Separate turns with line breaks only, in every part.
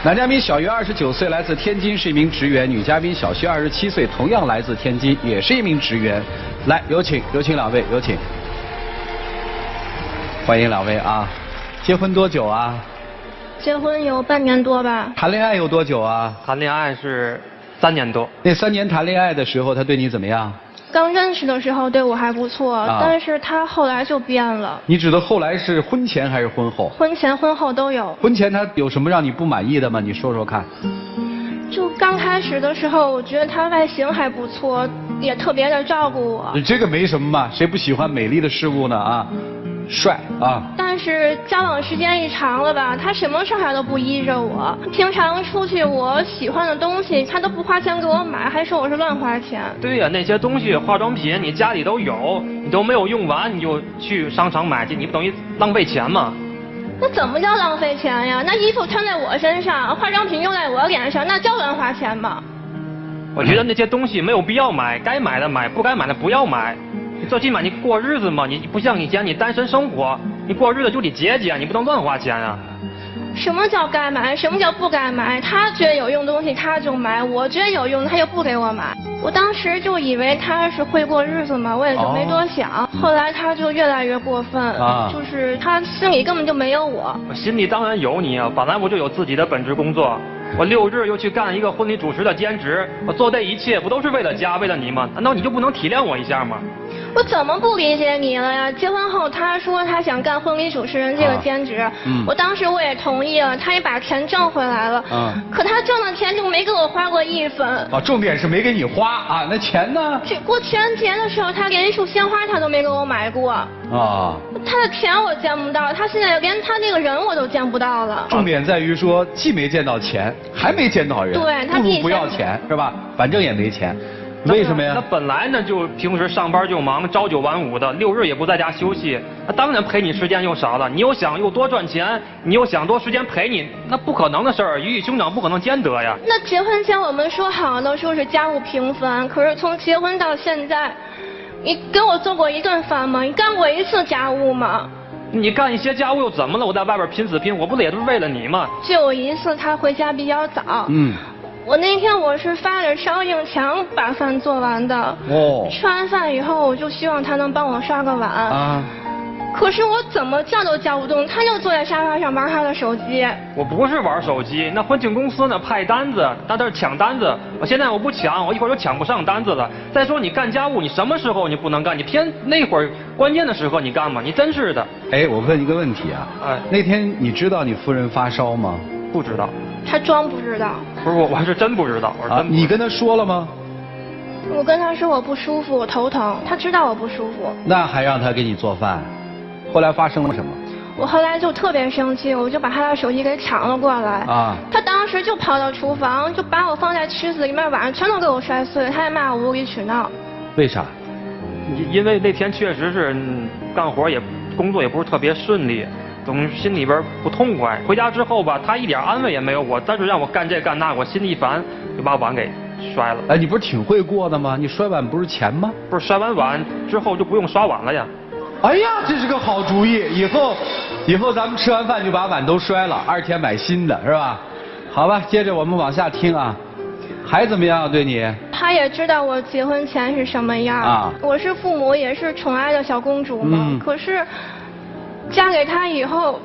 男嘉宾小于29岁，来自天津，是一名职员；女嘉宾小徐27岁，同样来自天津，也是一名职员。来，有请两位，有请。欢迎两位啊！结婚多久啊？
结婚有半年多吧。
谈恋爱有多久啊？
谈恋爱是3年多。
那3年谈恋爱的时候，他对你怎么样？
刚认识的时候对我还不错，但是他后来就变了。
你指的后来是婚前还是婚后？
婚前婚后都有。
婚前他有什么让你不满意的吗？你说说看。
就刚开始的时候，我觉得他外形还不错，也特别的照顾我。
这个没什么嘛，谁不喜欢美丽的事物呢啊？帅啊！
但是交往时间一长了吧，他什么事他都不依着我。平常出去我喜欢的东西，他都不花钱给我买，还说我是乱花钱。
对呀，那些东西化妆品你家里都有，你都没有用完，你就去商场买去，你不等于浪费钱吗？
那怎么叫浪费钱呀？那衣服穿在我身上，化妆品用在我脸上，那叫乱花钱吗？
我觉得那些东西没有必要买，该买的买，不该买的不要买。最起码你过日子嘛，你不像以前你单身生活，你过日子就得节俭，你不能乱花钱啊。
什么叫该买？什么叫不该买？他觉得有用东西他就买，我觉得有用他又不给我买。我当时就以为他是会过日子嘛，我也就没多想。后来他就越来越过分，就是他心里根本就没有我。
我心里当然有你啊，本来我就有自己的本职工作，我6日又去干一个婚礼主持的兼职，我做这一切不都是为了家为了你吗？难道你就不能体谅我一下吗？
我怎么不理解你了呀？结婚后他说他想干婚礼主持人这个兼职，我当时我也同意了，他也把钱挣回来了，可他挣的钱就没给我花过1分。
重点是没给你花啊，那钱呢？
过情人节的时候，他连一束鲜花他都没给我买过。他的钱我见不到，他现在连他那个人我都见不到了。
重点在于说，既没见到钱，还没见到人，
对，他
不如不要钱是吧？反正也没钱。为什么呀？
那本来呢就平时上班就忙，朝9晚5的，6日也不在家休息，那当然陪你时间又少了。你又想又多赚钱，你又想多时间陪你，那不可能的事儿，鱼与熊掌不可能兼得呀。
那结婚前我们说好了说是家务平分，可是从结婚到现在，你给我做过1顿饭吗？你干过1次家务吗？
你干一些家务又怎么了？我在外边拼死拼活，不也都是为了你吗？
就有一次他回家比较早。我那天我是发着烧硬墙把饭做完的。吃完饭以后，我就希望他能帮我刷个碗。可是我怎么叫都叫不动，他就坐在沙发上玩他的手机。
我不是玩手机，那婚庆公司呢派单子，那都是抢单子。现在我不抢，我一会儿就抢不上单子了。再说你干家务，你什么时候你不能干？你偏那会儿关键的时候你干吗？你真是的。
哎，我问一个问题啊，那天你知道你夫人发烧吗？
不知道。
他装不知道。
不是我是真不知道。
你跟他说了吗？
我跟他说我不舒服，我头疼，他知道我不舒服。
那还让他给你做饭？后来发生了什么？
我后来就特别生气，我就把他的手机给抢了过来。他当时就跑到厨房，就把我放在池子里面，晚上全都给我摔碎了，他还骂我无理取闹。
为啥？
因为那天确实是干活工作也不是特别顺利。总心里边不痛快，回家之后吧，他一点安慰也没有我，但是让我干这干那，我心里一烦，就把碗给摔了。
哎，你不是挺会过的吗？你摔碗不是钱吗？
不是，摔完碗之后就不用刷碗了呀。
哎呀，这是个好主意，以后咱们吃完饭就把碗都摔了，2天买新的是吧？好吧，接着我们往下听啊，还怎么样对你？
他也知道我结婚前是什么样我是父母也是宠爱的小公主嘛，可是。嫁给他以后，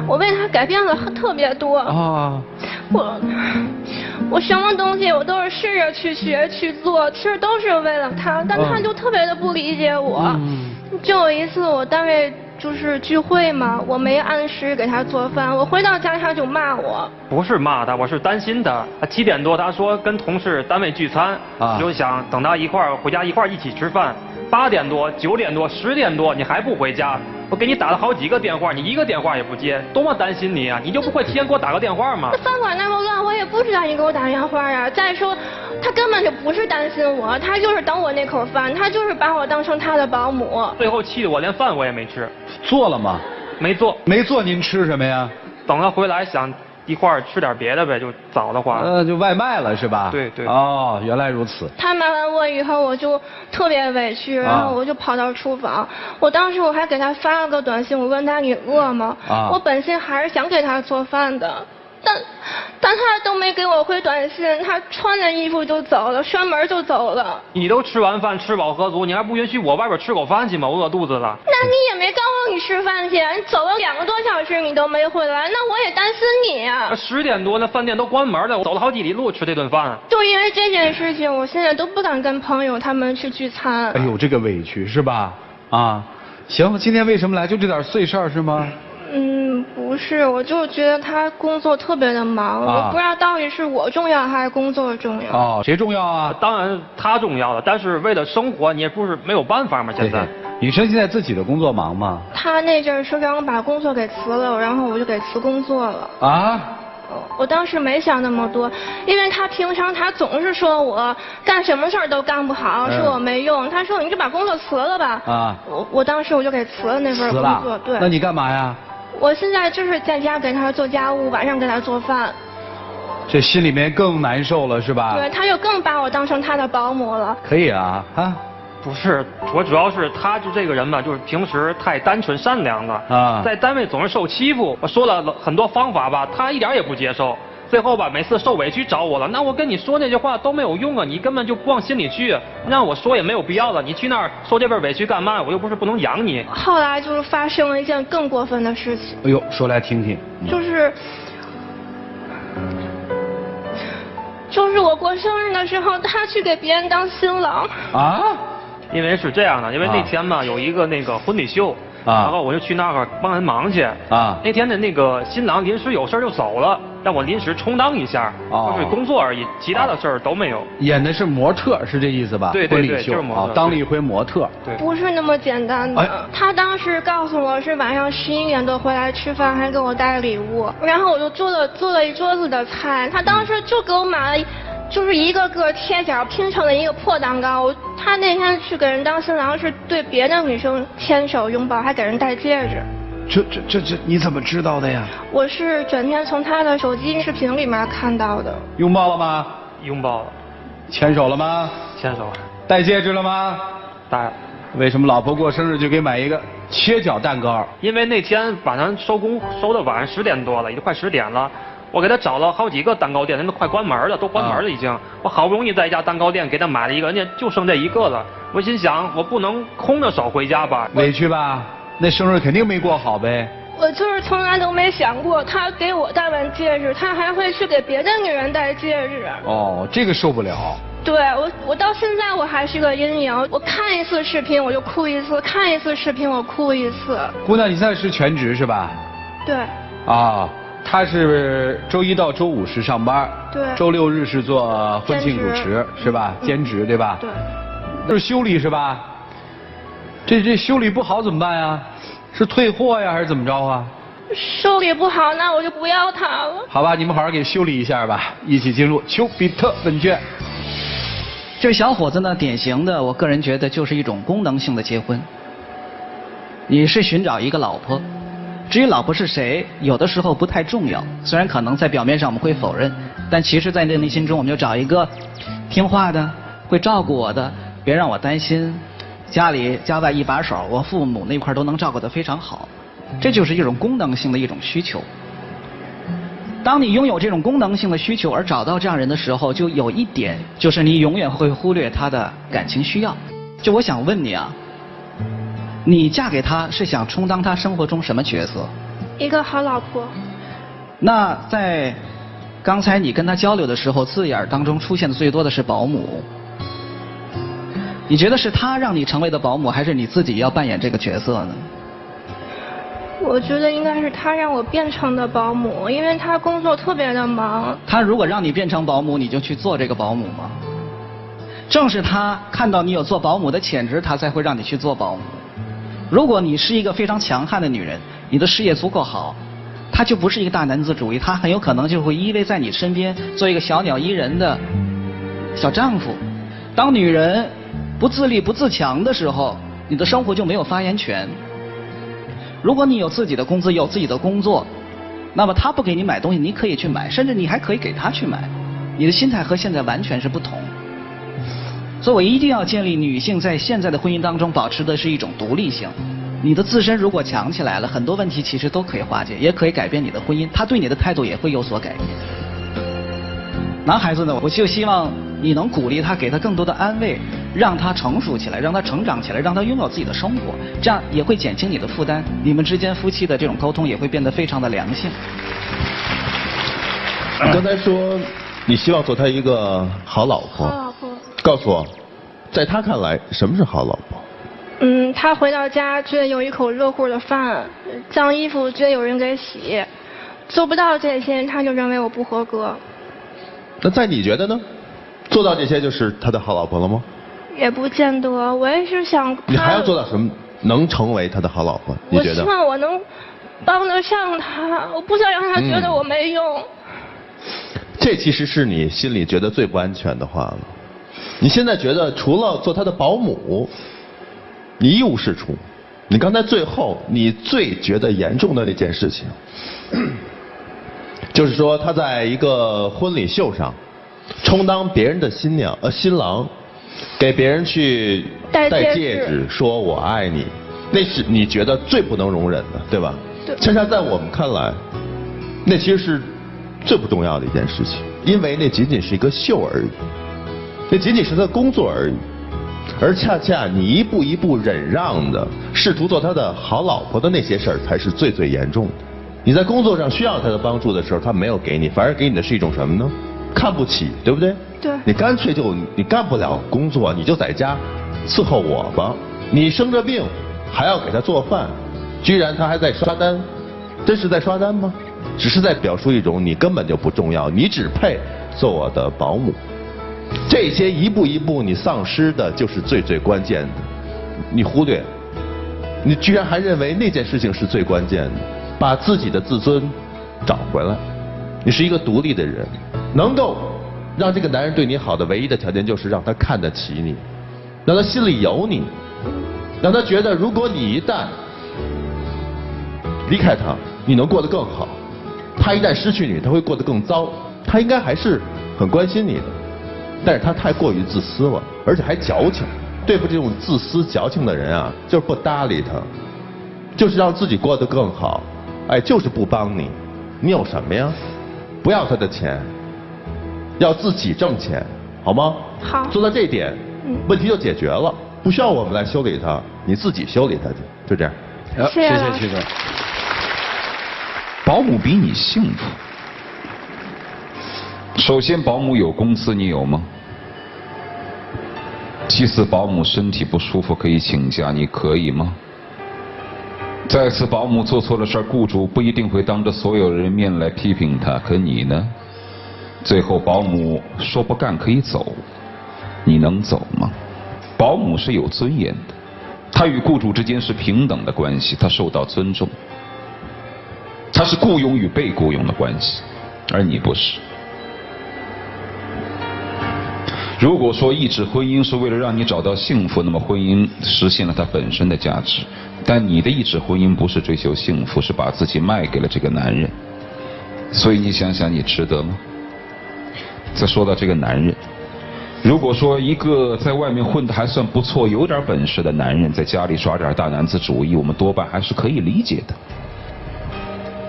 我为他改变了特别多我什么东西我都是试着去学去做，其实都是为了他，但他就特别的不理解我。就有一次我单位就是聚会嘛，我没按时给他做饭，我回到家他就骂我。
不是骂他，我是担心他。7点多他说跟同事单位聚餐，就想等他回家一起吃饭。8点多、9点多、10点多，你还不回家？我给你打了好几个电话，你一个电话也不接，多么担心你啊！你就不会提前给我打个电话吗？
饭馆那么乱，我也不知道你给我打电话呀。再说，他根本就不是担心我，他就是等我那口饭，他就是把我当成他的保姆。
最后气得我连饭我也没吃。
做了吗？
没做。
没做，您吃什么呀？
等他回来想一块儿吃点别的呗，就早的话。
就外卖了是吧？
对对。
哦，原来如此。
他骂完我以后，我就特别委屈，然后我就跑到厨房。我当时我还给他发了个短信，我问他你饿吗？我本心还是想给他做饭的。但他都没给我回短信，他穿着衣服就走了，摔门就走了。
你都吃完饭吃饱喝足，你还不允许我外边吃口饭去吗？我饿肚子了。
那你也没告诉你吃饭去，你走了2个多小时你都没回来，那我也担心你呀。
10点多那饭店都关门了，我走了好几里路吃这顿饭。
就因为这件事情，我现在都不敢跟朋友他们去聚餐。
哎呦，这个委屈是吧？啊，行，今天为什么来？就这点碎事儿是吗？
不是，我就觉得他工作特别的忙，我不知道到底是我重要还是工作重要。
哦，谁重要啊？
当然他重要了，但是为了生活，你也不是没有办法嘛。现在，
女生现在自己的工作忙吗？
他那阵儿是让我把工作给辞了，然后我就给辞工作了。
啊？
我当时没想那么多，因为他平常他总是说我干什么事儿都干不好，说我没用。他说你就把工作辞了吧。啊。我当时我就给辞了那份工作。对。
那你干嘛呀？
我现在就是在家给他做家务，晚上给他做饭。
这心里面更难受了是吧？
对，他就更把我当成他的保姆了。
可以啊，啊。
不是，我主要是他就这个人吧，就是平时太单纯善良了啊，在单位总是受欺负。我说了很多方法吧，他一点也不接受。最后吧，每次受委屈找我了，那我跟你说那些话都没有用啊，你根本就不往心里去，让我说也没有必要了。你去那儿受这份委屈干嘛？我又不是不能养你。
后来就是发生了一件更过分的事情。
哎呦，说来听听。
就是我过生日的时候，他去给别人当新郎。
啊？
因为是这样的，因为那天嘛有一个那个婚礼秀。然后我就去那儿帮人忙去。那天的那个新郎临时有事就走了，让我临时充当一下，就是工作而已，其他的事儿都没有。
演的是模特，是这意思吧？
对对对，就是模特。
当了一回模特。
对。
不是那么简单的。他当时告诉我是晚上11点多回来吃饭，还给我带礼物，然后我就做了一桌子的菜，他当时就给我买了。就是一个个贴角拼成了一个破蛋糕。他那天去给人当新郎，是对别的女生牵手拥抱，还给人戴戒指。
这你怎么知道的呀？
我是整天从他的手机视频里面看到的。
拥抱了吗？
拥抱了。
牵手了吗？
牵手了。
戴戒指了吗？
戴了。
为什么老婆过生日就给买一个切角蛋糕？
因为那天晚上收工收的晚，10点多了，已经快10点了。我给他找了好几个蛋糕店，人都快关门了，都关门了已经。我好不容易在一家蛋糕店给他买了一个，人家就剩这一个了。我心想，我不能空着手回家吧？
委屈吧？那生日肯定没过好呗。
我就是从来都没想过，他给我戴完戒指，他还会去给别的女人戴戒指。
哦，这个受不了。
对，我到现在我还是个阴影。我看一次视频我就哭一次，看一次视频我哭一次。
姑娘，你现在是全职是吧？
对。
啊。他是周1到周5是上班，
对，
周6日是做婚庆主持是吧？兼职对吧？
对，
这是修理是吧？这修理不好怎么办呀？是退货呀还是怎么着啊？
修理不好，那我就不要它了。
好吧，你们好好给修理一下吧。一起进入丘比特问卷。
这个小伙子呢，典型的，我个人觉得就是一种功能性的结婚。你是寻找一个老婆。至于老婆是谁，有的时候不太重要。虽然可能在表面上我们会否认，但其实在内心中，我们就找一个听话的、会照顾我的，别让我担心。家外一把手，我父母那块都能照顾得非常好。这就是一种功能性的一种需求。当你拥有这种功能性的需求而找到这样人的时候，就有一点，就是你永远会忽略他的感情需要。就我想问你啊。你嫁给他是想充当他生活中什么角色？
一个好老婆。
那在刚才你跟他交流的时候，字眼当中出现的最多的是保姆。你觉得是他让你成为的保姆，还是你自己要扮演这个角色呢？
我觉得应该是他让我变成的保姆，因为他工作特别的忙。
他如果让你变成保姆，你就去做这个保姆吗？正是他看到你有做保姆的潜质，他才会让你去做保姆。如果你是一个非常强悍的女人，你的事业足够好，他就不是一个大男子主义，他很有可能就会依偎在你身边，做一个小鸟依人的小丈夫。当女人不自立不自强的时候，你的生活就没有发言权。如果你有自己的工资，有自己的工作，那么他不给你买东西，你可以去买，甚至你还可以给他去买。你的心态和现在完全是不同。所以我一定要建立女性在现在的婚姻当中保持的是一种独立性。你的自身如果强起来了，很多问题其实都可以化解，也可以改变你的婚姻，他对你的态度也会有所改变。男孩子呢，我就希望你能鼓励他，给他更多的安慰，让他成熟起来，让他成长起来，让他拥有自己的生活，这样也会减轻你的负担，你们之间夫妻的这种沟通也会变得非常的良性。
你刚才说你希望做他一个好老婆，
好老婆。
告诉我，在他看来什么是好老婆？
他回到家觉得有一口热乎的饭，脏衣服觉得有人给洗，做不到这些他就认为我不合格。
那在你觉得呢？做到这些就是他的好老婆了吗？
也不见得，我也是想他。
你还要做到什么能成为他的好老婆？你觉得？
我希望我能帮得上他，我不想让他觉得我没用。
这其实是你心里觉得最不安全的话了。你现在觉得除了做他的保姆，你一无是处。你刚才最后你最觉得严重的那件事情，就是说他在一个婚礼秀上充当别人的新郎，给别人去戴戒指，说我爱你，那是你觉得最不能容忍的，对吧？
对。
恰恰在我们看来，那其实是最不重要的一件事情，因为那仅仅是一个秀而已，那仅仅是他的工作而已，而恰恰你一步一步忍让的，试图做他的好老婆的那些事儿，才是最最严重的。你在工作上需要他的帮助的时候，他没有给你，反而给你的是一种什么呢？看不起，对不对？
对。
你干脆你干不了工作，你就在家伺候我吧。你生着病还要给他做饭，居然他还在刷单，真是在刷单吗？只是在表述一种你根本就不重要，你只配做我的保姆。这些一步一步你丧失的就是最最关键的，你忽略，你居然还认为那件事情是最关键的。把自己的自尊找回来，你是一个独立的人，能够让这个男人对你好的唯一的条件就是让他看得起你，让他心里有你，让他觉得如果你一旦离开他，你能过得更好，他一旦失去你，他会过得更糟。他应该还是很关心你的，但是他太过于自私了，而且还矫情。对付这种自私矫情的人啊，就是不搭理他，就是让自己过得更好。哎，就是不帮你，你有什么呀？不要他的钱，要自己挣钱，好吗？
好。
做到这一点，问题就解决了，不需要我们来修理他，你自己修理他去，就这样。
谢谢曲哥。
保姆比你幸福。首先，保姆有工资，你有吗？其次，保姆身体不舒服可以请假，你可以吗？再次，保姆做错了事儿，雇主不一定会当着所有人面来批评他，可你呢？最后，保姆说不干可以走，你能走吗？保姆是有尊严的，他与雇主之间是平等的关系，他受到尊重，他是雇佣与被雇佣的关系，而你不是。如果说一纸婚姻是为了让你找到幸福，那么婚姻实现了它本身的价值。但你的一纸婚姻不是追求幸福，是把自己卖给了这个男人。所以你想想，你值得吗？再说到这个男人，如果说一个在外面混得还算不错、有点本事的男人，在家里耍点大男子主义，我们多半还是可以理解的。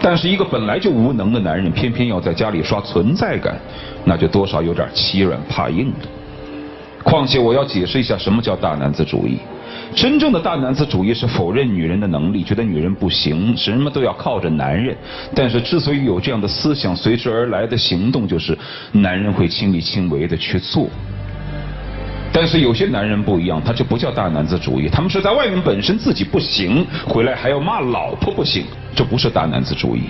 但是一个本来就无能的男人，偏偏要在家里刷存在感，那就多少有点欺软怕硬的。况且我要解释一下什么叫大男子主义。真正的大男子主义是否认女人的能力，觉得女人不行，什么都要靠着男人。但是之所以有这样的思想，随之而来的行动就是男人会亲力亲为的去做。但是有些男人不一样，他就不叫大男子主义，他们是在外面本身自己不行，回来还要骂老婆不行，这不是大男子主义。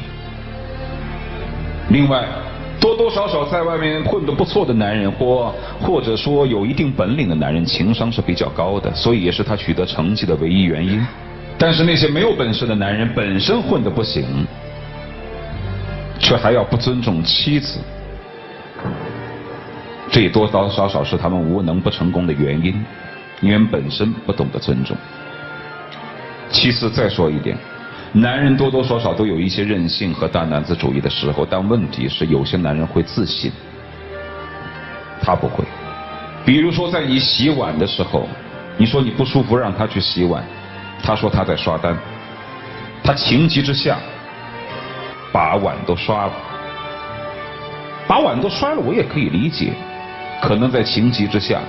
另外，多多少少在外面混得不错的男人，或者说有一定本领的男人，情商是比较高的，所以也是他取得成绩的唯一原因。但是那些没有本事的男人，本身混得不行，却还要不尊重妻子，这也多多少少是他们无能不成功的原因，因为本身不懂得尊重。其次再说一点，男人多多少少都有一些任性和大男子主义的时候，但问题是有些男人会自信，他不会。比如说在你洗碗的时候，你说你不舒服让他去洗碗，他说他在刷单，他情急之下把碗都刷了。把碗都摔了我也可以理解，可能在情急之下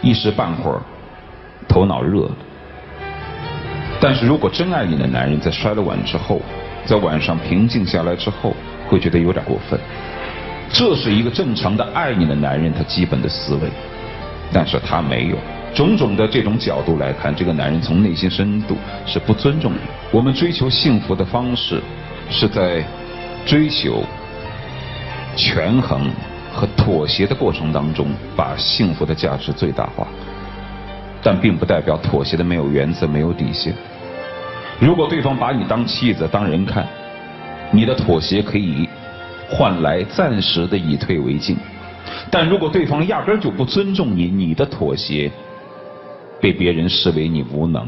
一时半会儿头脑热了。但是如果真爱你的男人在摔了碗之后，在晚上平静下来之后，会觉得有点过分。这是一个正常的爱你的男人他基本的思维，但是他没有。种种的这种角度来看，这个男人从内心深度是不尊重你。我们追求幸福的方式是在追求权衡和妥协的过程当中，把幸福的价值最大化，但并不代表妥协的没有原则、没有底线。如果对方把你当妻子、当人看，你的妥协可以换来暂时的以退为进；但如果对方压根就不尊重你，你的妥协被别人视为你无能，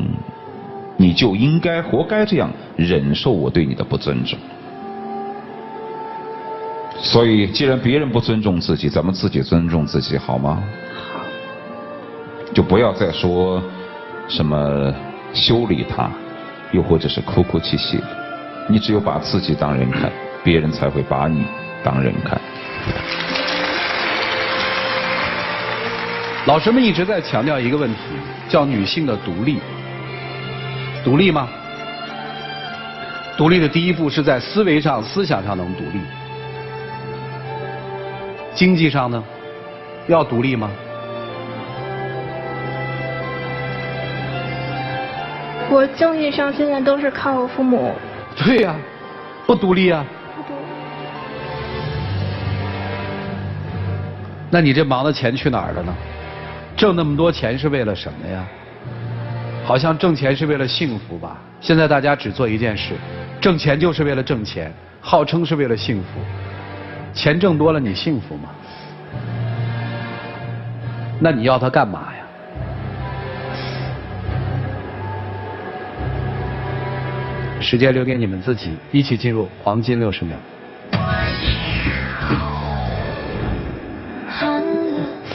你就应该活该这样忍受我对你的不尊重。所以既然别人不尊重自己，咱们自己尊重自己好吗？
好。
就不要再说什么修理他，又或者是哭哭泣泣的。你只有把自己当人看，别人才会把你当人看。
老师们一直在强调一个问题，叫女性的独立。独立吗？独立的第一步是在思维上、思想上能独立。经济上呢，要独立吗？
我经济上现在都是靠我父母。
对呀，不独立啊。
不独立。
那你这忙的钱去哪儿了呢？挣那么多钱是为了什么呀？好像挣钱是为了幸福吧？现在大家只做一件事，挣钱就是为了挣钱，号称是为了幸福。钱挣多了你幸福吗？那你要它干嘛呀？时间留给你们自己，一起进入黄金60秒。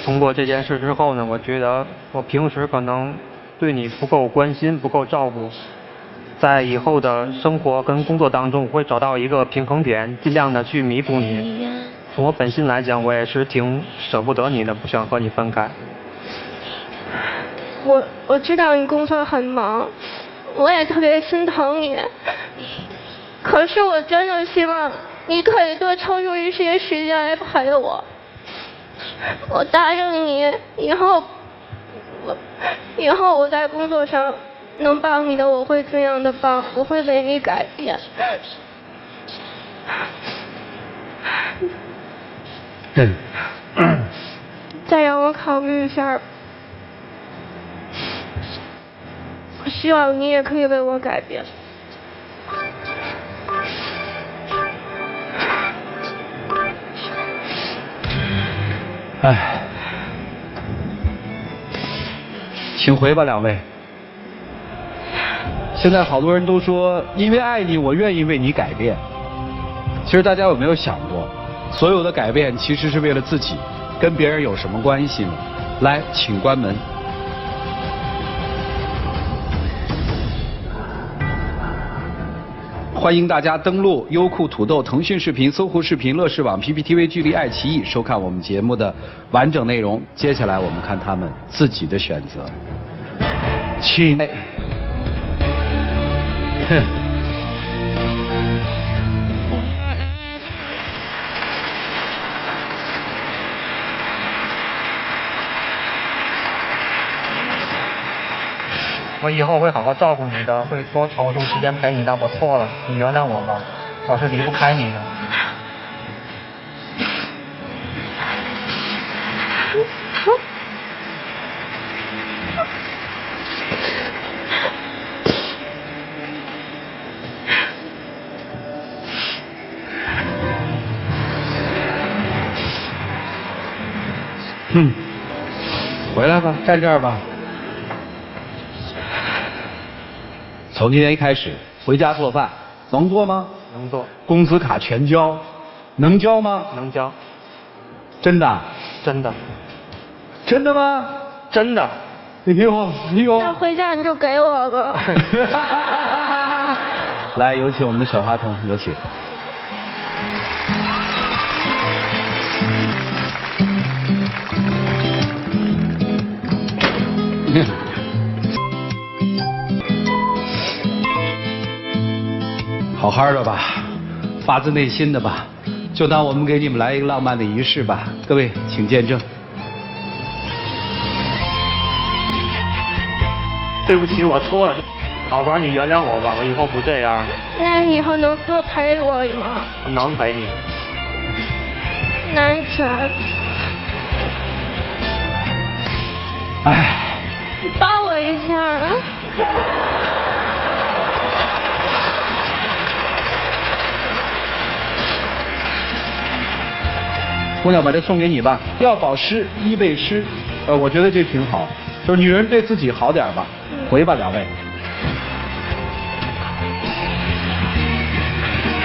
通过这件事之后呢，我觉得我平时可能对你不够关心，不够照顾，在以后的生活跟工作当中，我会找到一个平衡点，尽量的去弥补你。从我本心来讲，我也是挺舍不得你的，不想和你分开。
我知道你工作很忙，我也特别心疼你，可是我真的希望你可以多抽出一些时间来陪我。我答应你，以后我在工作上能帮你的，我会尽量的帮，我会为你改变。再让我考虑一下，我希望你也可以为我改变。
唉，请回吧，两位。现在好多人都说，因为爱你，我愿意为你改变。其实大家有没有想过，所有的改变其实是为了自己，跟别人有什么关系呢？来，请关门。欢迎大家登录优酷、土豆、腾讯视频、搜狐视频、乐视网、PPTV、聚力、爱奇艺收看我们节目的完整内容。接下来我们看他们自己的选择。请。
我以后会好好照顾你的，会多抽出时间陪你的，我错了，你原谅我吧，我是离不开你的。
回来吧，站这儿吧。从今天开始，回家做饭，能做吗？
能做。
工资卡全交，能交吗？
能交。
真的？
真的。
真的吗？
真的。
哎呦，哎呦。
那回家你就给我吧。
来，有请我们的小花童，有请。好好的吧，发自内心的吧，就当我们给你们来一个浪漫的仪式吧。各位，请见证。
对不起，我错了，老婆，你原谅我吧，我以后不这样。
那你以后能多陪我吗？
能陪你。
男神。
哎。
你抱我一下啊。
姑娘，把这送给你吧，要保湿，衣被湿，我觉得这挺好。就是女人对自己好点吧，回吧两位。